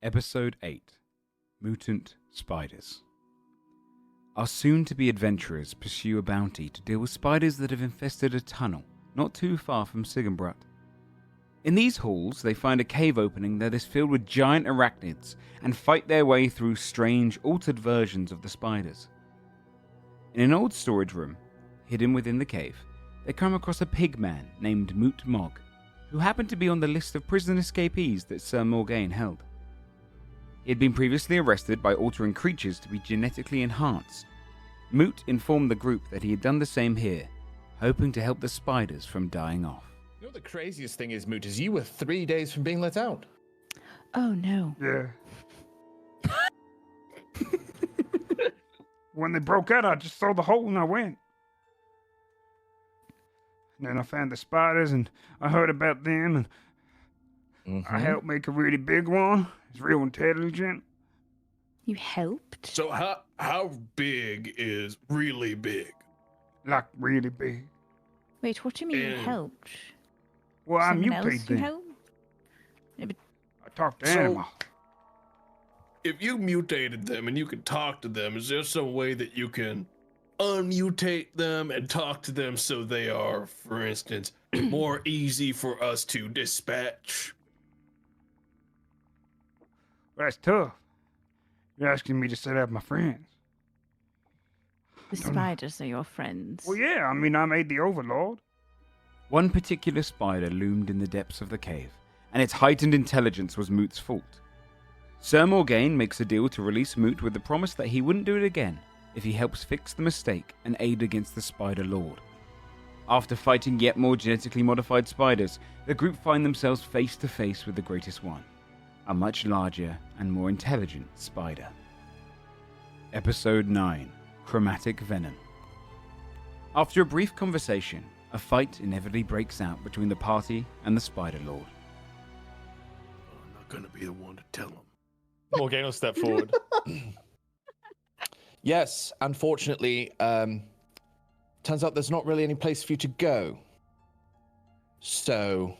Episode 8 Mutant Spiders. Our soon-to-be adventurers pursue a bounty to deal with spiders that have infested a tunnel not too far from Sigenbrat. In these halls, they find a cave opening that is filled with giant arachnids and fight their way through strange, altered versions of the spiders. In an old storage room, hidden within the cave, they come across a pig man named Moot Mog, who happened to be on the list of prison escapees that Sir Morgaine held. He had been previously arrested by altering creatures to be genetically enhanced. Moot informed the group that he had done the same here, hoping to help the spiders from dying off. You know the craziest thing is, Moot, is you were 3 days from being let out. Oh no. Yeah. When they broke out, I just saw the hole and I went. And then I found the spiders and I heard about them and I helped make a really big one. It's real intelligent. You helped? So how big is really big? Like really big. Wait, what do you mean you helped? Well, I Someone else mutated you them. helped? Yeah, but I talked to So- animals. If you mutated them and you can talk to them, is there some way that you can unmutate them and talk to them so they are, for instance, more easy for us to dispatch? Well, that's tough. You're asking me to set up my friends. the spiders are your friends. Well, yeah, I mean, I made the overlord. One particular spider loomed in the depths of the cave, and its heightened intelligence was Moot's fault. Sir Morgaine makes a deal to release Moot with the promise that he wouldn't do it again if he helps fix the mistake and aid against the Spider Lord. After fighting yet more genetically modified spiders, the group find themselves face to face with the greatest one, a much larger and more intelligent spider. Episode 9 Chromatic Venom. After a brief conversation, a fight inevitably breaks out between the party and the Spider Lord. I'm not gonna be the one to tell them. Morgaine will step forward. Yes, unfortunately, turns out there's not really any place for you to go. So,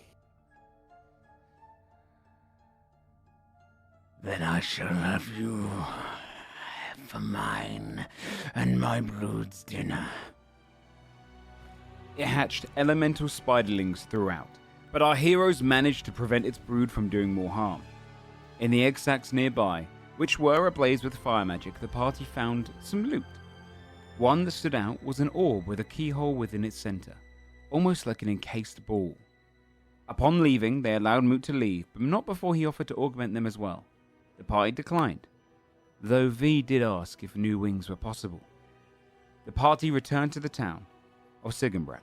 Then I shall have you for mine and my brood's dinner. It hatched elemental spiderlings throughout, but our heroes managed to prevent its brood from doing more harm. In the egg sacs nearby, which were ablaze with fire magic, the party found some loot. One that stood out was an orb with a keyhole within its center, almost like an encased ball. Upon leaving, they allowed Moot to leave, but not before he offered to augment them as well. The party declined, though V did ask if new wings were possible. The party returned to the town of Sigenbrat,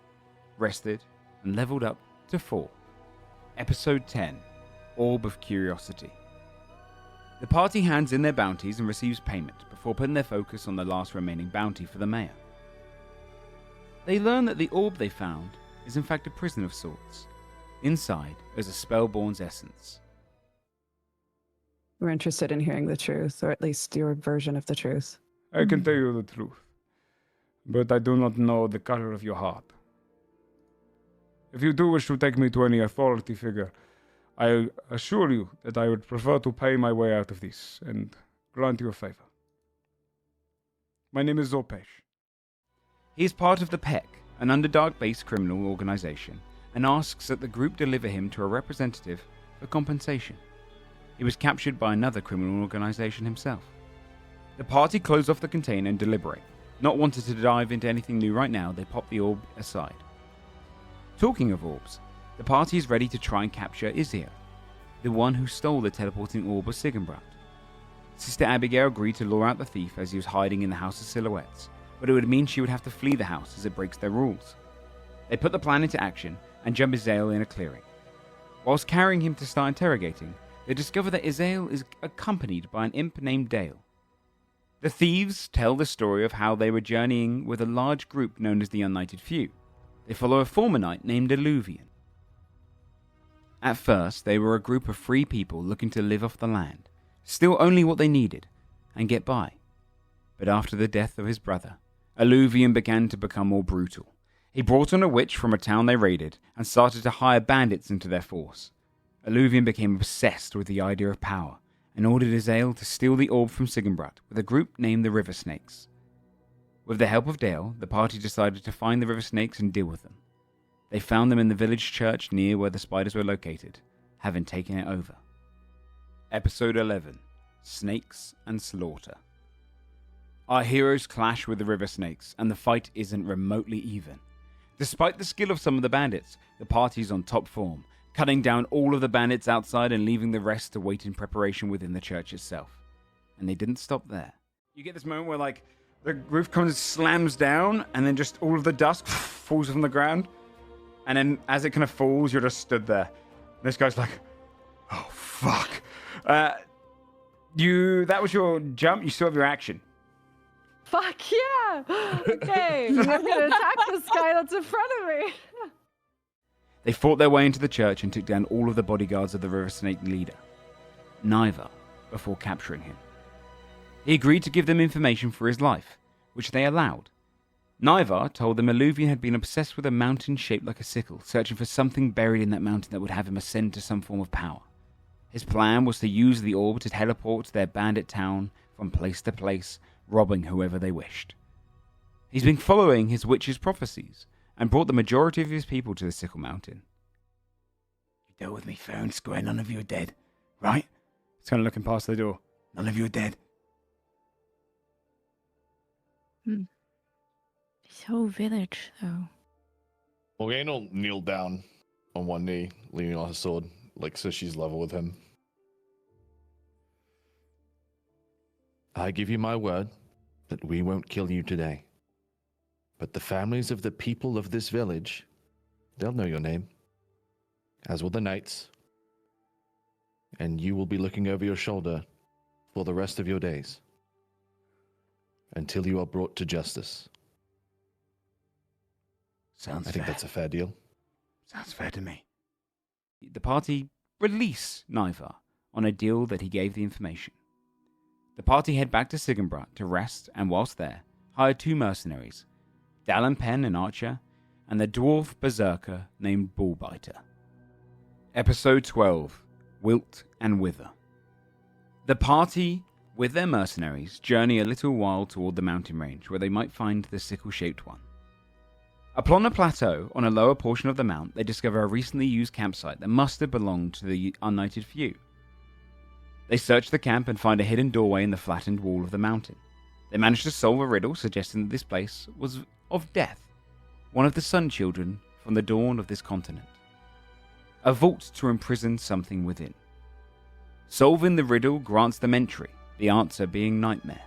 rested, and leveled up to 4. Episode 10 Orb of Curiosity. The party hands in their bounties and receives payment before putting their focus on the last remaining bounty for the mayor. They learn that the orb they found is in fact a prison of sorts. Inside is a spellborn's essence. We're interested in hearing the truth, or at least your version of the truth. I can tell you the truth, but I do not know the color of your heart. If you do wish to take me to any authority figure, I assure you that I would prefer to pay my way out of this and grant you a favor. My name is Zopesh. He is part of the PEC, an Underdark-based criminal organization, and asks that the group deliver him to a representative for compensation. He was captured by another criminal organization himself. The party close off the container and deliberate. Not wanting to dive into anything new right now, they pop the orb aside. Talking of orbs, the party is ready to try and capture Izio, the one who stole the teleporting orb of Sigenbrat. Sister Abigail agreed to lure out the thief as he was hiding in the House of Silhouettes, but it would mean she would have to flee the house as it breaks their rules. They put the plan into action and jump Izio in a clearing. Whilst carrying him to start interrogating, they discover that Izio is accompanied by an imp named Dale. The thieves tell the story of how they were journeying with a large group known as the United Few. They follow a former knight named Illuvian. At first, they were a group of free people looking to live off the land, steal only what they needed, and get by. But after the death of his brother, Illuvian began to become more brutal. He brought on a witch from a town they raided and started to hire bandits into their force. Illuvian became obsessed with the idea of power and ordered Azael to steal the orb from Sigenbrat with a group named the River Snakes. With the help of Dale, the party decided to find the River Snakes and deal with them. They found them in the village church near where the spiders were located, having taken it over. Episode 11. Snakes and Slaughter. Our heroes clash with the River Snakes, and the fight isn't remotely even. Despite the skill of some of the bandits, the party's on top form, cutting down all of the bandits outside and leaving the rest to wait in preparation within the church itself. And they didn't stop there. You get this moment where, like, the roof comes and slams down, and then just all of the dust falls from the ground. And then as it kind of falls, you're just stood there. And this guy's like, oh, fuck. That was your jump. You still have your action. Fuck yeah! Okay, I'm gonna attack this guy that's in front of me. They fought their way into the church and took down all of the bodyguards of the River Snake leader, Niver, before capturing him. He agreed to give them information for his life, which they allowed. Niver told them Eluvian had been obsessed with a mountain shaped like a sickle, searching for something buried in that mountain that would have him ascend to some form of power. His plan was to use the orb to teleport to their bandit town from place to place, robbing whoever they wished. He's been following his witch's prophecies and brought the majority of his people to the Sickle Mountain. You dealt with me fair and square, none of you are dead, right? It's kind of looking past the door. None of you are dead. This whole village, though. Morgane will kneel down on one knee, leaning on her sword, like so she's level with him. I give you my word that we won't kill you today. But the families of the people of this village, they'll know your name, as will the knights. And you will be looking over your shoulder for the rest of your days, until you are brought to justice. Sounds I think fair. that's a fair deal. Sounds fair to me. The party release Niver on a deal that he gave the information. The party head back to Sigenbrat to rest, and whilst there, hired 2 mercenaries, Dallin Penn, an archer, and the dwarf berserker named Bullbiter. Episode 12. Wilt and Wither. The party, with their mercenaries, journey a little while toward the mountain range where they might find the sickle-shaped one. Upon a plateau on a lower portion of the mount, they discover a recently used campsite that must have belonged to the United Few. They search the camp and find a hidden doorway in the flattened wall of the mountain. They manage to solve a riddle suggesting that this place was of Death, one of the Sun Children from the dawn of this continent. A vault to imprison something within. Solving the riddle grants them entry, the answer being Nightmare.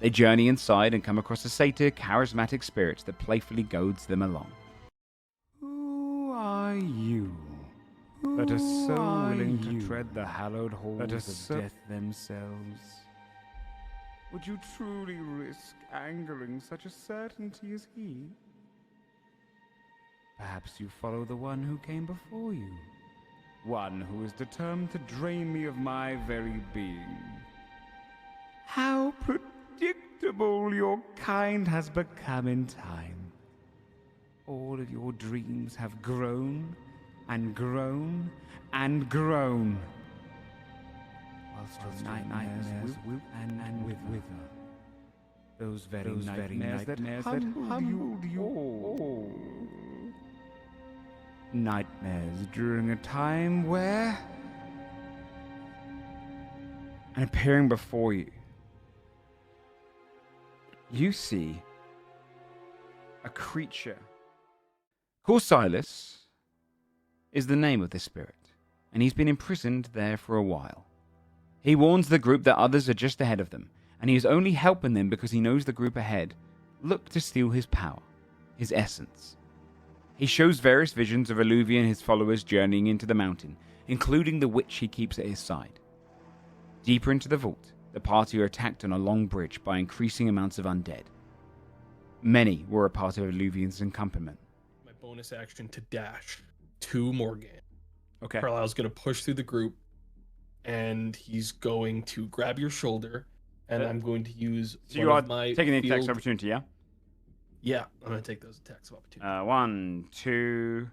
They journey inside and come across a satyr, charismatic spirit that playfully goads them along. Who are you? That are so willing to tread the hallowed halls of death themselves? Would you truly risk angering such a certainty as he? Perhaps you follow the one who came before you. One who is determined to drain me of my very being. How predictable your kind has become in time. All of your dreams have grown and grown and grown. Whilst your nightmares wilt and wither. Those very nightmares that humbled you all. Nightmares during a time where... And appearing before you, you see a creature. Corsilas is the name of this spirit, and he's been imprisoned there for a while. He warns the group that others are just ahead of them, and he is only helping them because he knows the group ahead look to steal his power, his essence. He shows various visions of Eluvian and his followers journeying into the mountain, including the witch he keeps at his side. Deeper into the vault, the party are attacked on a long bridge by increasing amounts of undead. Many were a part of Eluvian's encampment. My bonus action to dash to Morgane. Okay. Carlisle's going to push through the group, and he's going to grab your shoulder, and I'm going to use So one you are of my taking the field... attacks opportunity, yeah? Yeah, I'm going to take those attacks of opportunity. 1, 2,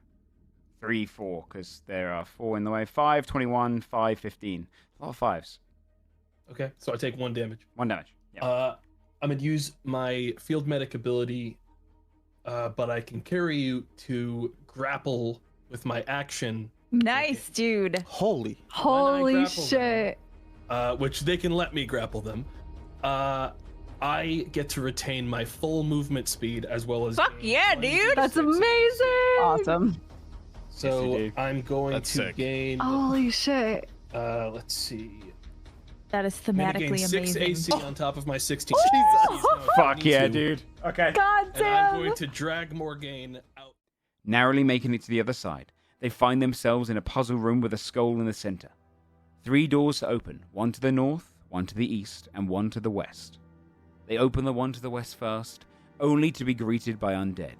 3, 4, because there are 4 in the way. 5, 21, 5, 15. A lot of 5s. Okay, so I take 1 damage. 1 damage. Yeah. I'm gonna use my field medic ability, but I can carry you to grapple with my action. Nice, dude. Holy. Holy grapple shit. Which they can let me grapple them. I get to retain my full movement speed as well as. Fuck yeah, dude. That's amazing. Awesome. So Yes, you do. I'm going That's to sick. gain. Holy shit. Let's see. That is I'm gonna gain thematically 6 amazing. AC on top of my 16. Fuck yeah, dude. Okay. God And I'm damn. going to drag Morgaine out. Narrowly making it to the other side, they find themselves in a puzzle room with a skull in the center. 3 doors to open, one to the north, one to the east, and one to the west. They open the one to the west first, only to be greeted by undead,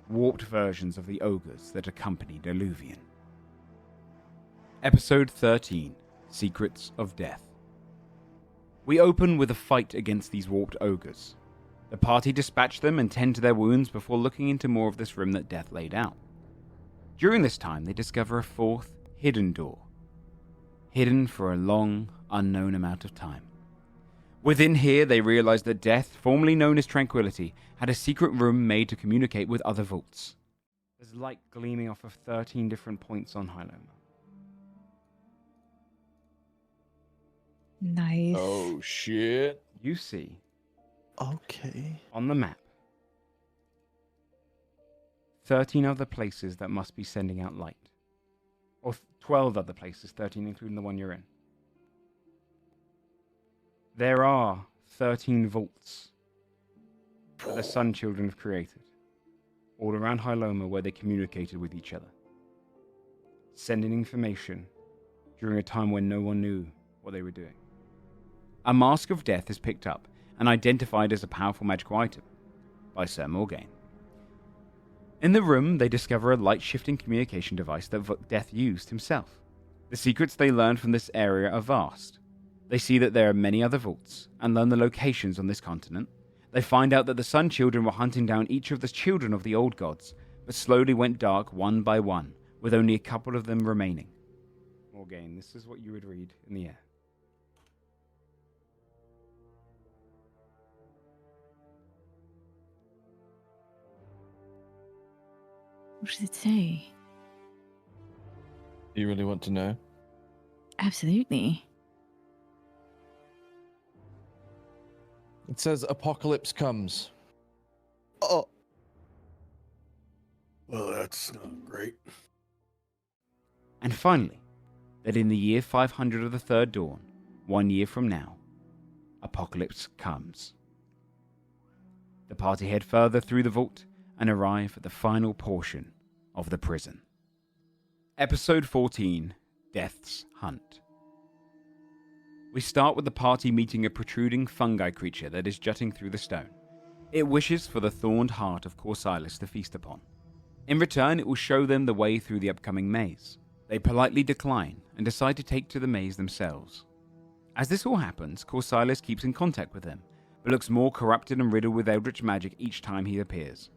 warped versions of the ogres that accompany Deluvian. Episode 13, Secrets of Death. We open with a fight against these warped ogres. The party dispatch them and tend to their wounds before looking into more of this room that Death laid out. During this time, they discover a 4th, hidden door. Hidden for a long, unknown amount of time. Within here, they realize that Death, formerly known as Tranquility, had a secret room made to communicate with other vaults. There's light gleaming off of 13 different points on Hyloma. Nice. Oh shit. You see, Okay. on the map, 13 other places that must be sending out light. Or 12 other places, 13 including the one you're in. There are 13 vaults that the Sun Children have created, all around Hyloma where they communicated with each other, sending information during a time when no one knew what they were doing. A Mask of Death is picked up and identified as a powerful magical item by Sir Morgaine. In the room, they discover a light-shifting communication device that Death used himself. The secrets they learned from this area are vast. They see that there are many other vaults, and learn the locations on this continent. They find out that the Sun Children were hunting down each of the children of the old gods, but slowly went dark one by one, with only a couple of them remaining. Morgaine, this is what you would read in the air. What does it say? Do you really want to know? Absolutely. It says apocalypse comes. Oh. Well, that's not great. And finally, that in the year 500 of the Third Dawn, 1 year from now, apocalypse comes. The party head further through the vault and arrive at the final portion of the prison. Episode 14, Death's Hunt. We start with the party meeting a protruding fungi creature that is jutting through the stone. It wishes for the thorned heart of Corsilis to feast upon. In return, it will show them the way through the upcoming maze. They politely decline and decide to take to the maze themselves. As this all happens, Corsilis keeps in contact with them, but looks more corrupted and riddled with eldritch magic each time he appears.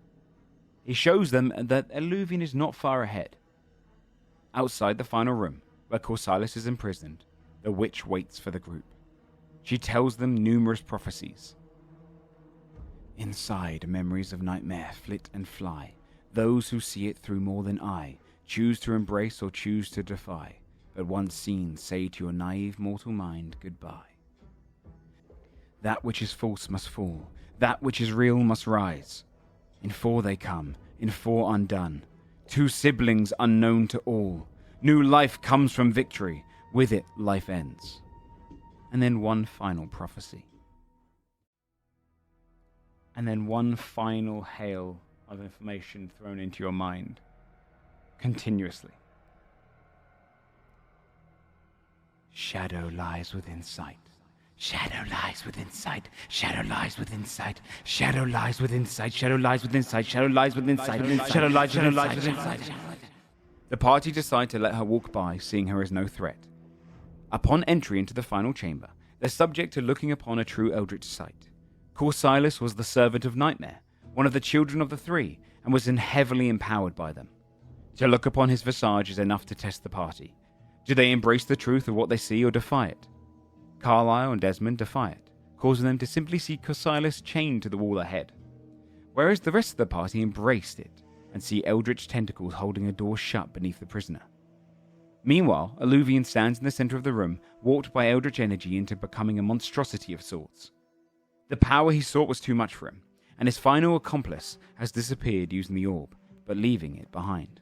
He shows them that Eluvian is not far ahead. Outside the final room, where Corsilis is imprisoned, the witch waits for the group. She tells them numerous prophecies. Inside, memories of nightmare flit and fly. Those who see it through more than I choose to embrace or choose to defy, but once seen, say to your naive mortal mind goodbye. That which is false must fall, that which is real must rise. In 4 they come, in 4 undone. 2 siblings unknown to all. New life comes from victory, with it life ends. And then one final prophecy. And then one final hail of information thrown into your mind. Continuously. Shadow lies within sight. Shadow lies within sight. Shadow lies within sight. Shadow lies within sight. Shadow lies within sight. Shadow lies within sight. Shadow lies within sight. The party decide to let her walk by, seeing her as no threat. Upon entry into the final chamber, they're subject to looking upon a true eldritch sight. Corsilis was the servant of Nightmare, one of the children of the 3, and was heavily empowered by them. To look upon his visage is enough to test the party. Do they embrace the truth of what they see or defy it? Carlyle and Desmond defy it, causing them to simply see Corsilis chained to the wall ahead, whereas the rest of the party embraced it and see eldritch tentacles holding a door shut beneath the prisoner. Meanwhile, Alluvian stands in the center of the room, warped by eldritch energy into becoming a monstrosity of sorts. The power he sought was too much for him, and his final accomplice has disappeared using the orb, but leaving it behind.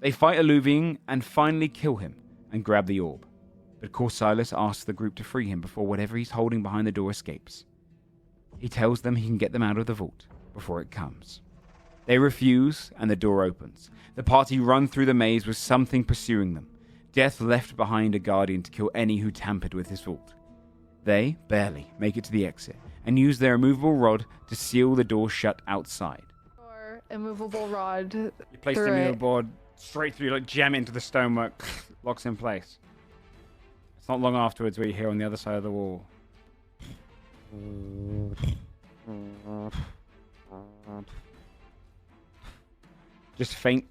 They fight Alluvian and finally kill him and grab the orb, but Corsilis asks the group to free him before whatever he's holding behind the door escapes. He tells them he can get them out of the vault before it comes. They refuse, and the door opens. The party run through the maze with something pursuing them. Death left behind a guardian to kill any who tampered with his vault. They, barely, make it to the exit, and use their immovable rod to seal the door shut outside. Or immovable rod. You place through the it. middle board straight through, like jam into the stonework, locks in place. It's not long afterwards where you hear on the other side of the wall. Just faint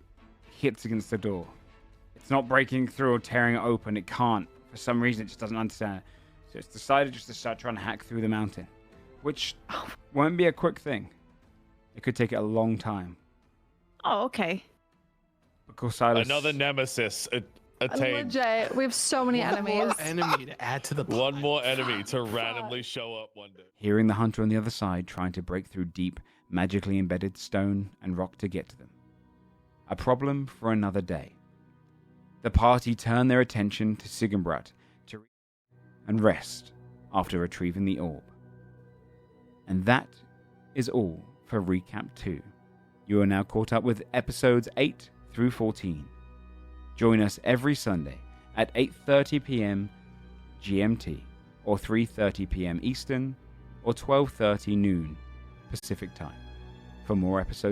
hits against the door. It's not breaking through or tearing it open. It can't. For some reason, it just doesn't understand it. So it's decided just to start trying to hack through the mountain, which won't be a quick thing. It could take it a long time. Oh, okay. Because Silas... Another nemesis attained. Legit, we have so many enemies. Enemy to add to the One pile. more enemy to randomly show up one day. Hearing the hunter on the other side trying to break through deep, magically embedded stone and rock to get to them. A problem for another day. The party turn their attention to Sigenbrat and rest after retrieving the orb. And that is all for Recap 2. You are now caught up with episodes 8 through 14. Join us every Sunday at 8:30 p.m. GMT, or 3:30 p.m. Eastern, or 12:30 noon Pacific Time for more episodes